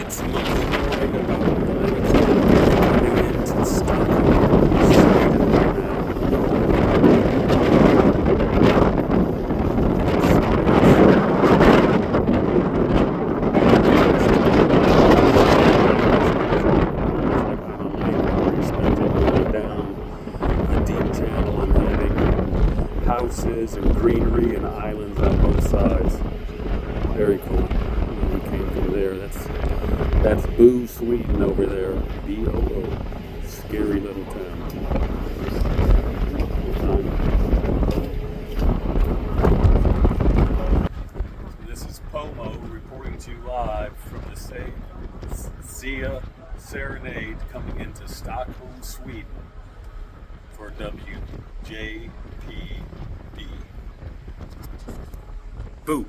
It's Monday morning about 9 o'clock, heading into Stockholm, Sweden right now. Houses and greenery and islands on both sides. Very cool. We came through there. That's Boo, Sweden over there. B-O-O. Scary little town. This is Pomo reporting to you live from the same Zia Serenade coming into Stockholm, Sweden for WJPD. Boo.